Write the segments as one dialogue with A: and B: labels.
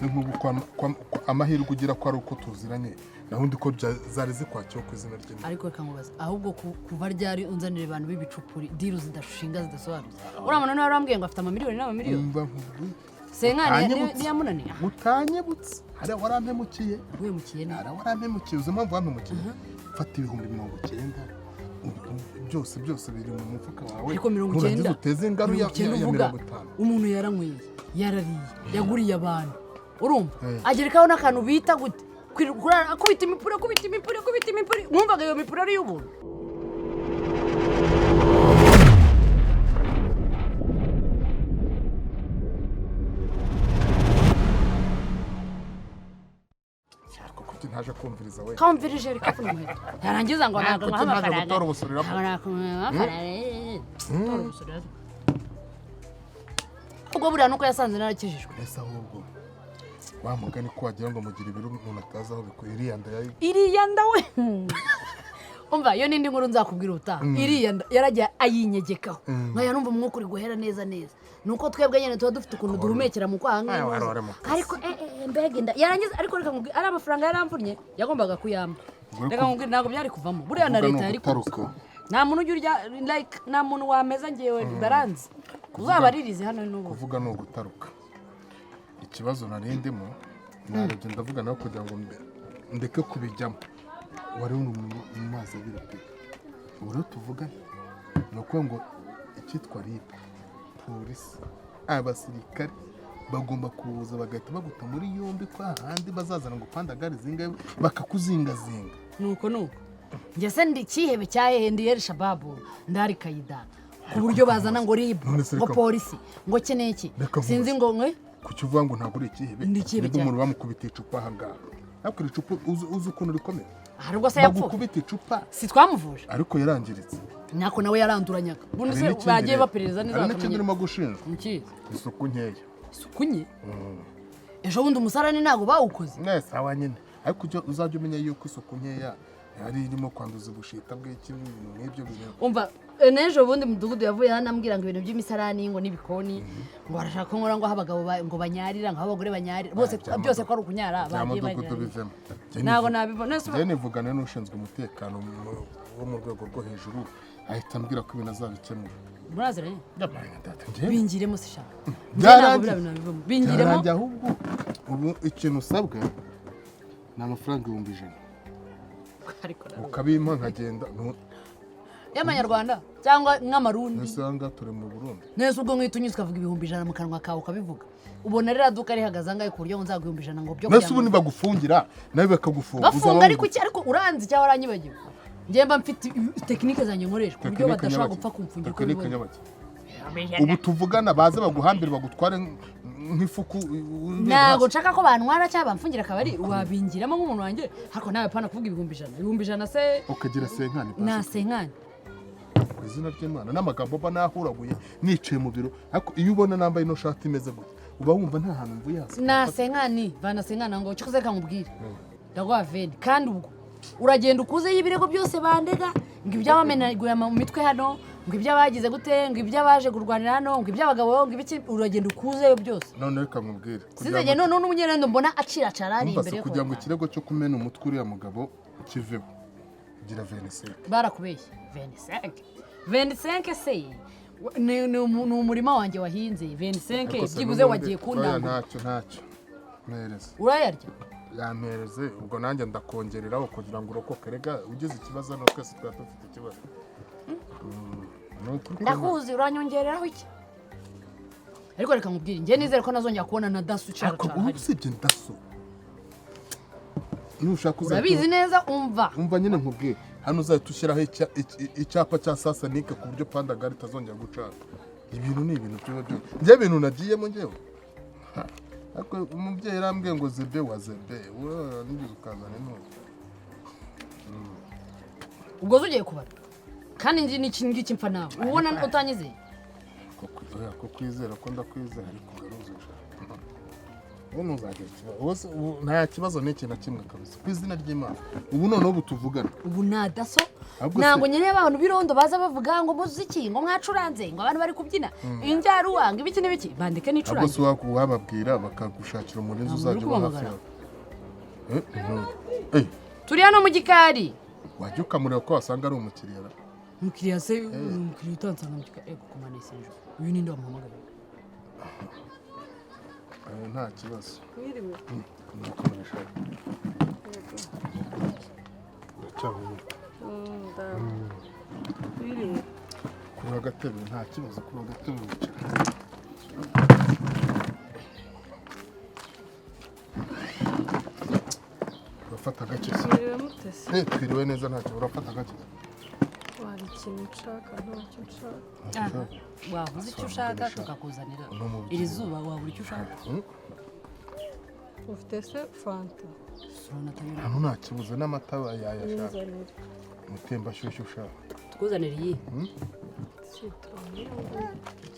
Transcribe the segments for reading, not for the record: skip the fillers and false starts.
A: nese nk'ubu amahirwe ugira ko ari uko tuziranye nahundi ko zari zikwakiye ku izina rye
B: ariko reka nkubaza ahubwo kuva ryari unzanira abantu b'ibicupuri deal zidashinga zidasobanutse uramana nawe arambwiye ngo afite amamiliyoni n'amamiliyoni
A: mba nkubwi
B: senkani niyamunaniye
A: utanyebutse hari warampemukiye
B: wemukiye ne
A: hari warampemukiye uzi impamvu wampemukiye fata ibihumbi 90 byose biri mu mufuka wawe
B: ariko 90
A: uteze ingaru ya 50
B: umuntu yaranyweye yarariye yaguriye abantu urumva agerekaho n'akantu bita gute kubita imipura mwumvaga iyo mipura ari y'ubuntu
A: ntaje kumviriza we
B: kamvirije reka kumwe yarangiza ngo ntabwo
A: ntaje gutora ubusurira
B: ubwo buriya nuko yasanze narakijijwe
A: ese ahubwo wa mugani ko wagira ngo mugira ibiro umuntu atazi aho bikuye
B: iriya nda we umva iyo nindi nkuru nzakubwira utaha iriya nda yaragiye ayinyegekaho nkaya numva umwuka uri guhera neza nuko twebwe nyene tuba dufite ukuntu durumekera mu kwanga ariko mbega inda yarangiza ariko reka nkubwira ari amafaranga yaramvunye yagombaga kuyamba reka nkubwira ntabwo byari kuvamo buriya na leta yari kuruka nta muntu ujya like nta muntu wameza ngewe baranzi uzabaririze hano n'ubu
A: kuvuga no gutaruka ikibazo narindimo narebye ndavuga nawe kugira ngo ndeke kubijyamo wari mu mazi abira pe uro tuvuga nuko ngo icyitwa ripa polisi abasirikare bagomba kuza bagahita baguta muri yombi kwa handi bazazana ngo pandagari zingaye bakakuzingazinga
B: nuko njye se ndi kihebe cyahehe ndi El Shabab ndari Kaida ku buryo bazana ngo ribu ngo polisi ngo keneki sinzi ngo mwe
A: kucyuvuga ngo ntabwo uri ikihebe
B: ndikihebe
A: umuntu bamukubita icupa hangaha nakuri icupa uzi ukuntu rikomeye
B: harubwo se yapfuye
A: bagukubita icupa
B: si twamuvuje
A: ariko yarangiritse
B: nako nawe yaranduranyaga buno se bagiye baperereza neza
A: bakamenya n'ikindi urimo gushinjwa
B: iki
A: isuku nkeya
B: isuku nke ejo bundi umusarani ntago bawukoze
A: nese awa nyine ariko uzajya umenya yuko isuku nkeya yari irimo kwanduza ubushita bw'iki n'ibyo bintu
B: umva n'ejo bundi mudugudu yavuye hano ambwira ngo ibintu by'imisarani ngo n'ibikoni ngo barashaka ko nkora ngo abagabo ngo banyarira ngo abagore banyarira bose byose ko ari ukunyara bagiye
A: banyarira
B: ntabwo nabibona
A: njye nivugana n'ushinzwe umutekano wo mu rwego rwo hejuru ahita ambwira ko ibintu azabikemura
B: muraziranye
A: ndabona
B: bingiremo se shaka
A: bingiremo ahubwo ubu ikintu usabwa ni amafaranga 100,000 ukabimpa nkagenda
B: y'amanyarwanda cyangwa nk'amarundi
A: usanga turi mu Burundi
B: nese ubwo nkitunyuze ukavuga 100,000 mu kanwa kawe ukabivuga ubona rero aduka rihagaze angaye ku buryo nzaguha 100,000 ngo byo
A: nese ubu nibagufungira nawe bakagufunga
B: bafunga ariko uranzi cyangwa waranyibagiwe njye mba mfite tekinike zanjye nkoresha ku buryo badashaka gupfa kumfungira ko
A: ubu tuvugana baze baguhambira bagutware nk'ifuku
B: ntago nshaka ko bantwara cyangwa bamfungira akabari wabingiramo nk'umuntu wanjye ariko nawe pana kuvuga 100,000 se
A: ukagira senkani
B: na senkani
A: izina ry'Imana n'amagambo mba nahuraguye nicaye mu biro ariko iyo ubona nambaye no shati imeze gute uba wumva nta hantu mvuye hasi
B: na senkani bana senkana ngo cyokoze kamubwira ndagwa veni kandi ubwo uragenda ukuze y'ibirego byose bandega ngo iby'abamenaguye mu mitwe hano ngo iby'abagize gute ngo iby'abaje kurwanira hano ngo iby'abagabo ngo ibiki uragenda ukuze byose
A: none reka mubwire
B: sizege none n'umunyerendo mbona aciracara ari imbere
A: yo kugira ngo ikirego cyo kumena umutwe uriya mugabo kiveho gira 25
B: barakubeshye 25 se ni umurima wanjye wahinze 25 byibuze wagiye kundanga
A: ntacyo mereza
B: urayarya
A: yampereze ubwo nanjye ndakongereraho kugira ngo urokoke rega ugize ikibazo no twese twaba dufite ikibazo
B: ndakuzi uranyongereraho iki ariko reka nkubwire njye nizere ko nazongera kubona na dasu cyane
A: ubu sibye dasu nushaka
B: urabizi neza umva
A: nyine nkubwire hano uzahita ushyiraho icyapa cya sasanike ku buryo pandagari itazongera gucana ibintu ni ibintu byo njye ibintu nagiyemo njyewe ariko umubyeyi yarambwiye ngo zebe wa zebe wowe nigeze ukazana intuzi
B: ubwo ugiye kubara kandi nzi n'iki ngiki mfa nawe ubona utanyizeye
A: ko kwizera ko ndakwizera ariko garuzuje wowe ntuzagira ikibazo nta kibazo n'iki na kimwe kabisa ku izina ry'Imana ubu noneho butuvugana
B: ubu nadaso ntabwo nyine abantu birondo baza bavuga ngo muziki ngo mwacuranze ngo abantu bari kubyina injaruwa ngo ibiki n'ibiki bandike n'icuranze
A: ahubwo si wababwira bakagushakira umurinzi uzajya uba hafi yawe
B: turi hano mu gikari
A: wajya ukamureba ko wasanga ari umukiriya
B: umukiriya se umukiriya utansanga mu gikari ego kumanisa ejo uyu ninde wamuhamagara
A: nta kibazo
C: Mwiriwe.
A: ndakomeje
C: Mwiriwe.
A: kuri agatebe nta kibazo kuri agatebe wicara urafata gake se
C: Mwiriwe mutese.
A: twiriwe neza ntacyo urafata gake
C: Wari ikintu nshaka ntacyo nshaka.
B: wavuze icyo ushaka tukakuzanira iri zuba wabura icyo ushaka
C: Ufite se fanta?
A: hano nta kibuze n'amata yayashaka
C: Nzanira.
A: mutemba shyushyu ushaka
B: tukuzanira iyi
C: Citron.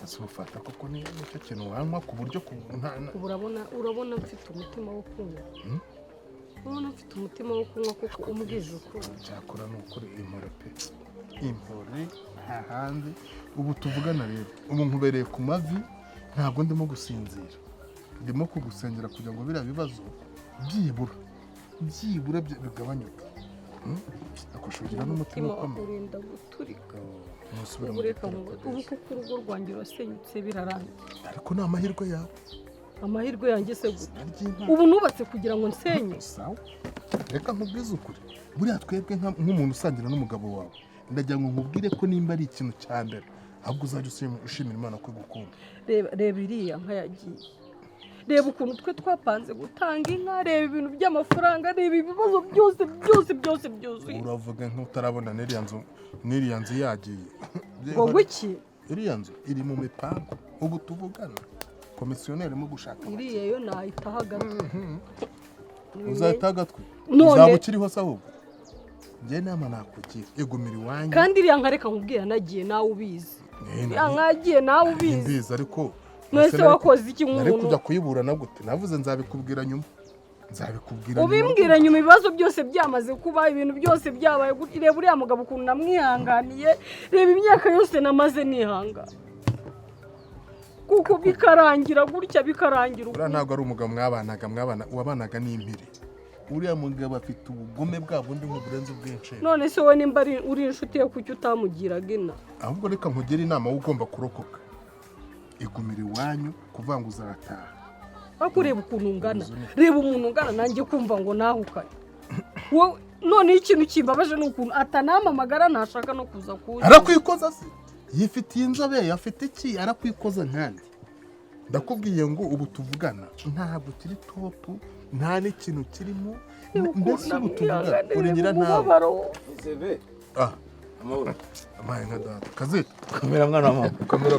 A: ese ufata koko nicyo kintu wanywa ku buryo
C: Urabona mfite umutima wo kunywa. Urabona mfite umutima wo kunywa kuko umbwije ukuri.
A: cyakora ni ukuri impore pe impore nta handi ubu tuvugana rero ubu nkubereye ku mavi ntabwo ndimo gusinzira ndimo kugusengera kugira ngo biriya bibazo byibura bigabanyuke akushugira n'umutima ukomeye
C: urinda guturika.
A: nusubira
C: Ubu
A: mu
C: reka
A: gitabo
C: ngo ubu kuko urugo rwanjye rurasenyutse birarangiye.
A: ariko ni amahirwe yawe
C: Amahirwe yanjye se gute?
A: ry'Imana
C: Ubu nubatse kugira ngo nsenye.
A: sawa reka nkubwize ukuri buriya twebwe nk'umuntu usangira n'umugabo wawe ndagira ngo nkubwire ko nimba ari ikintu cya mbere ahubwo uzajya ushimira Imana ko igukunda
C: Reba iriya nka yagiye. Reba ukuntu twe twapanze gutanga inka, reba ibintu by'amafaranga, reba ibibazo byose.
A: uravuga nk'utarabona n'iriya nzu yagiye
C: Ngo iki?
A: iriya nzu iri mu mipango ubu tuvugana komisiyoneri irimo gushaka
C: Iriya yo nahita hagati.
A: uzahita agatwe
C: None-
A: uzaba ukiriho se ahubwo njye nama nakugira igumira iwanyu
C: Kandi iriya nka reka nkubwira nagiye nawe ubizi. Iriya nka yagiye nawe ubizi.
A: mbizi ariko
C: Mwese wakoze iki
A: nari kujya
C: nk'umuntu?
A: kuyiburana gute navuze nzabikubwira nyuma
C: Ubimbwira nyuma ibibazo byose byamaze kuba, ibintu byose byabaye. Reba uriya mugabo ukuntu namwihanganiye, reba imyaka yose namaze nihangana. Kuko bikarangira gutya bikarangira
A: uriya ntabwo ari umugabo wabanaga n'impiri uriya mugabo afite ubugome bwa bundi nk'uburenze ubwinshi
C: none se wowe nimba uri inshuti ye kuki utamugiraga inama?
A: ahubwo reka nkugire inama ugomba kurokoka igumira iwanyu kuvuga ngo uzataha
C: ariko ureba ukuntu ungana, reba umuntu ungana nanjye kumva ngo nahukane. None ikintu kimbabaje ni ukuntu atanamamagara ntashaka no kuza kuza.
A: arakwikoza se yifitiye inzobe afite iki arakwikoza nkandi ndakubwiye ngo ubu tuvugana ntabwo kiri topu nta n'ikintu kirimo mbese ubu tuvugana uri nyirantawe amaye nka data kazita
D: kamera mwana wa mama
A: kamera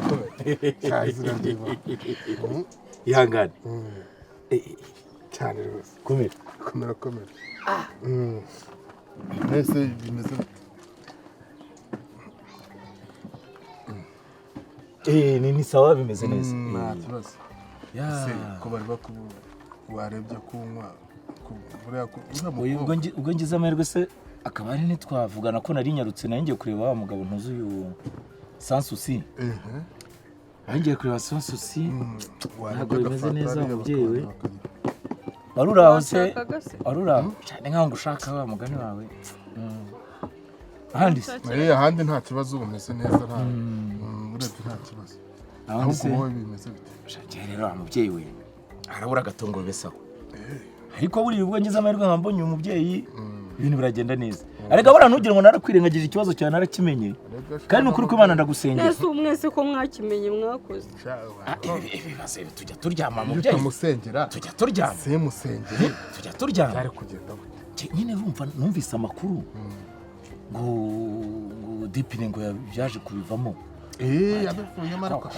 A: izina ryiba
D: ihangane
A: cyane rwose
D: komera
A: komera mbese bimeze bite
D: ni sawa bimeze neza
A: nta kibazo ese ko bari warebye kunywa
D: ubwo ngize amahirwe se akaba ari ntitwavugana ko nari nyarutse nari ngiye kureba wa mugabo ntuzi uyu sansusi ngiye kureba sansusi ntabwo bimeze neza umubyeyi we wari uri aho se wari uri aho cyane nk'aho ngo ushaka wa mugani wawe ahandi se
A: ahandi nta kibazo umeze neza urebye nta kibazo ahubwo wowe bimeze bite
D: shagiye rero wa mubyeyi we arabura agatongo besaho ariko buriya ubwo ngize amahirwe nka mbonye uyu mubyeyi ibintu biragenda neza ariko buriya ntugire ngo narakwirengagije ikibazo cyawe narakimenye kandi ni ukuri ko Imana ndagusengera
C: ese mwese ko mwakimenye mwakoze
D: ibibazo tujya turyama mubyeyi tujya turyama tujya turyama
A: byari kugenda gute
D: nyine numvise amakuru ngo dipine ngo yaje kubivamo
A: yabivuyemo ariko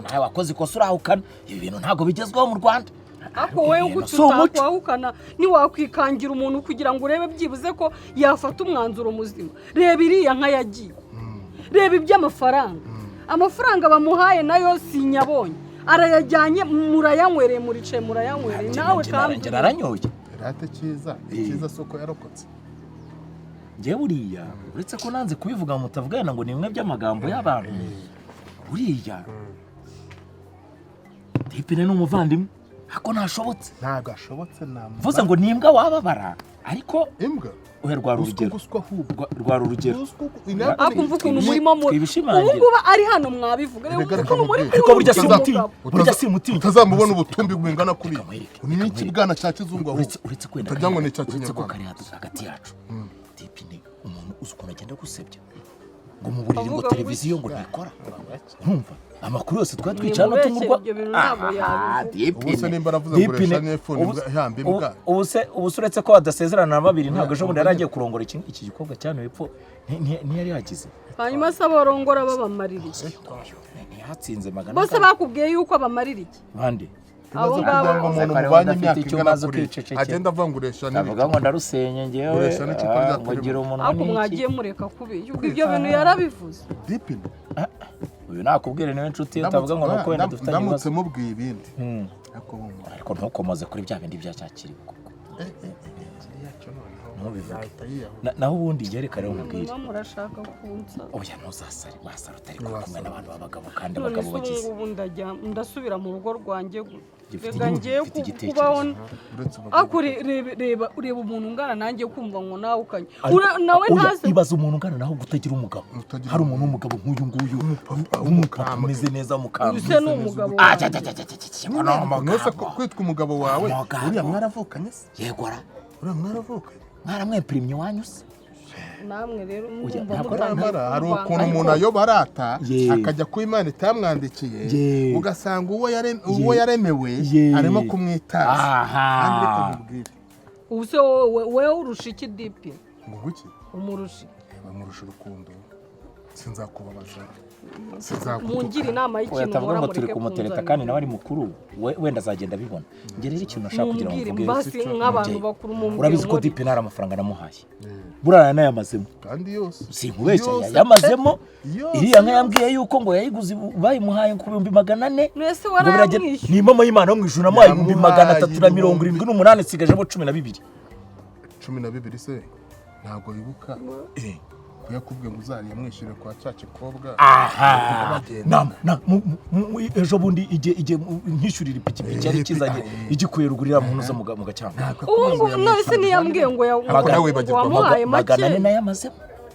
D: nawe wakoze ikosa urahukana ibi bintu ntabwo bigezweho mu Rwanda
C: ako wowe gutyo utakwahukana ntiwakwikangira umuntu kugira ngo urebe byibuze ko yafata umwanzuro muzima. Reba iriya nka yagiye, reba iby'amafaranga, amafaranga bamuhaye nayo sinyabonye, arayajyanye murayanywereye muricaye murayanywereye nawe kandi
D: aranyoye
A: rate cyiza soko yarokotse
D: njye buriya uretse ko nanze kubivuga ngo mutavugana ngo ni bimwe by'amagambo y'abantu buriya Dipine ni umuvandimwe ako ntashobotse
A: ntabwo ashobotse
D: mvuze ngo ni imbwa wababara ariko
A: imbwa
D: rwara urugero rwara urugero
C: akumva ukuntu murimo ubu ari hano mwabivuga
D: ariko burya si umutima
A: utazamubona ubutumbi bwingana kuri ni n'ikibwana cya kizungu ahubwo
D: uretse kwenda
A: utagira ngo ni cya
D: uretse ko
A: kinyarwanda
D: kari hagati yacu Dipine umuntu uzi ukuntu agenda gusebya ngo mu buriri ngo televiziyo ngo ntikora urumva amakuru yose twari twicara no tumurwa
A: ubuse nimba aravuze ngo resha nefone ihamba imbwa
D: ubuse uretse ko badasezerana na babiri ntabwo ejo bundi yaragiye kurongora iki gikorwa cyane hepfo ntiyari yagize
C: hanyuma se abarongora babamarira iki
D: ntihatsinze magana
C: bose bakubwiye yuko abamarira iki
D: bande
C: abo ngabo
A: umuntu mubanye imyaka igana kuri agenda avanguresha
D: avuga ngo ndarusenye ngewe ngo ngira umuntu
C: ariko mwagiye mureka kubi yuko ibyo bintu yarabivuze
A: Dipine
D: uyu nakubwire niwe nshuti utavuga ngo nuko wenda dufitanye ibibazo
A: ndamutse mubwiye ibindi
D: ariko ntukomoze kuri bya bindi bya cyakiri naho ubundi yerekane umubwire
C: murashaka kunsa
D: oya ntuzasare wasara utari kumwe n'abantu b'abagabo kandi abagabo bagize
C: ubu ndasubira mu rugo rwanjye rega ngiye kubaho reba umuntu ungana nanjye kumva ngo nawe ukanye nawe ntaze
D: ibaza umuntu ungana naho gutagira umugabo hari umuntu w'umugabo nk'uyu nguyu umupapa umeze neza mukamba
C: use n'umugabo
A: mwese kwitwa umugabo wawe uriya mwaravukanye se
D: yegora
A: uriya mwaravukanye
D: mwaramwempirimye wanyu se
C: namwe rero
A: hari ukuntu umuntu ayoba arata akajya ku Imana itamwandikiye ugasanga uwo yaremewe arimo kumwitaza kandi reka mubwire
C: ubu se wowe urusha iki Dipine
A: ngo buki
C: umurusha
A: bamurusha urukundo sinzakubabaza
C: mungira inama y'ikintu
D: utavuga ngo turi kumutereta kandi nawe ari mukuru wenda azagenda abibona njye rero ikintu nashaka kugira ngo mvuge
C: basi nk'abantu bakuru mu
D: urabizi ko Dipine ari amafaranga namuhaye burana nayamazemo
A: kandi yose
D: sinkubeshya yamazemo iriya nka yambwiye yuko ngo yayiguze bayimuhaye ku 400
C: mwese waramwishyuye
D: ni mama y'Imana yo mwijuru namuhaye 378 sigajemo 12
A: 12 se ntabwo yibuka yakubwiye ngo uzariye mwishyure kwa cyacu kobwa
D: ejo bundi ije nkishyurira ipikipiki yari kizanye igikuye rugurira mu ntuza mu gacyamba
C: ubu none ntiyambwiye ngo wamuhaye make
D: magana nayo amazemo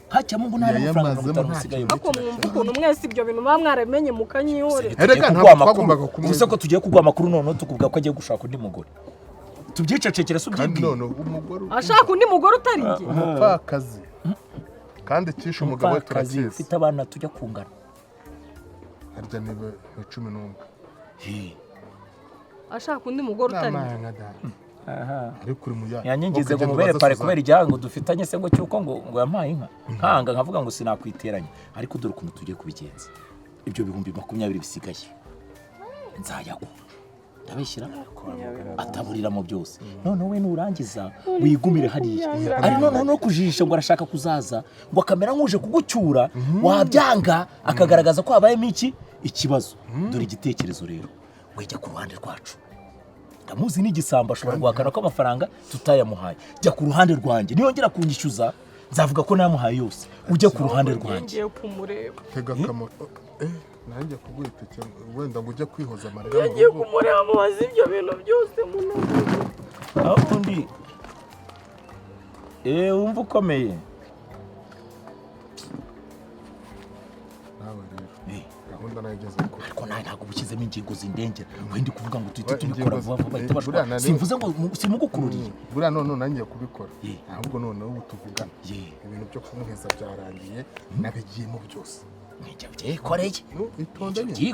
D: hacya mungu nta mafaranga mutamusigaye
C: ako mwumva ukuntu mwese ibyo bintu mwamwaramenye mukanyihore
A: erega ntabwo twagombaga
D: kumwese ko tugiye kugwa amakuru none tukuvuga ko agiye gushaka undi mugore tubyicecekera se ubyibwiye
C: ashaka undi mugore utari njye
A: umupfakazi kandi cyishe umugabo we turakizi
D: ufite abana tujya kungana
A: harya ni 11
C: ashaka undi mugore utari
A: ariko uri muya
D: yanyengize ngo mubere pare kubera igihango dufitanye se ngo cyuko ngo yampaye inka nkanga nkavuga ngo sinakwiteranya ariko dore ukuntu tugiye kubigenza ibyo 2020 bisigaye nzayago ndabishyira ataburira mu byose none we nurangiza wigumire hariya ari none no kujisha ngo arashaka kuzaza ngo akamera nkuje kugucyura wabyanga akagaragaza ko habayemo ikibazo dore igitekerezo rero wejya ku ruhande rwacu ndamuzi n'igisamba ashobora guhakana ko amafaranga tutayamuhaye jya ku ruhande rwanjye niyongera kunyishyuza nzavuga ko namuhaye yose ujya ku ruhande rwanjye
A: tega kamoto nanjye kugwita wenda ngo ujye kwihoza amarira
C: yagiye kumureba mubaza ibyo bintu byose
D: aho undi wumva ukomeye
A: nawe rero gahunda nayigeze ko
D: ariko nawe ntabwo ubushyizemo ingingo zindengera wenda kuvuga ngo tuhite tubikora vuba vuba bahita bashobora simvuze ngo simugukururiye
A: buriya none nanjye kubikora ahubwo noneho ubu tuvugana ibintu byo kumuheza byarangiye nabigiyemo byose
D: byikoreye
A: itondanye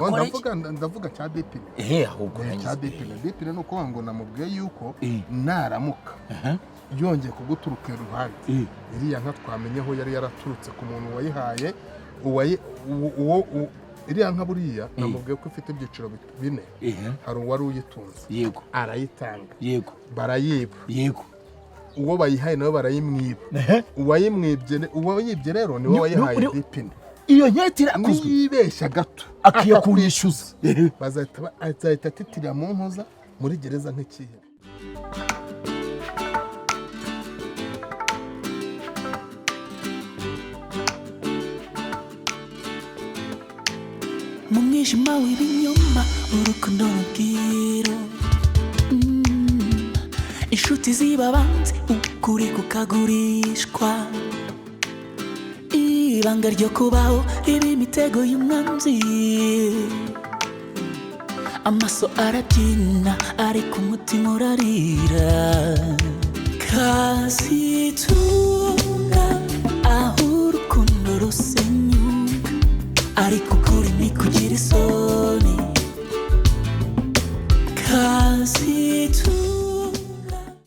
A: ndavuga cya Dipine
D: ahubwo
A: cya Dipine nuko ngo namubwiye yuko naramuka yongeye kuguturuka iruhande iriya nka twamenyeho yari yaraturutse ku muntu wayihaye iriya nka buriya namubwiye ko ifite ibyiciro 4 hari uwari uyitunze
D: yego
A: arayitanga
D: yego
A: barayiba
D: yego
A: uwo bayihaye nawe barayimwiba uwayimwibye rero ni wowe wayihaye Dipine
D: iyo nketi irakozwe
A: niyibeshya gato
D: akwiye kuwishyuza
A: azahita atitirira mu nkoza muri gereza nk'ikihe.
E: mu mwijima w'ibinyoma urukundo rubwira inshuti zibabanze ukuri kukagurishwa ibanga ryo kubaho riba imitego y'umwanzi amaso arabyina ariko umutima urarira kazitunga aho urukundo rusenyuka ariko ukuri ni kugira isoko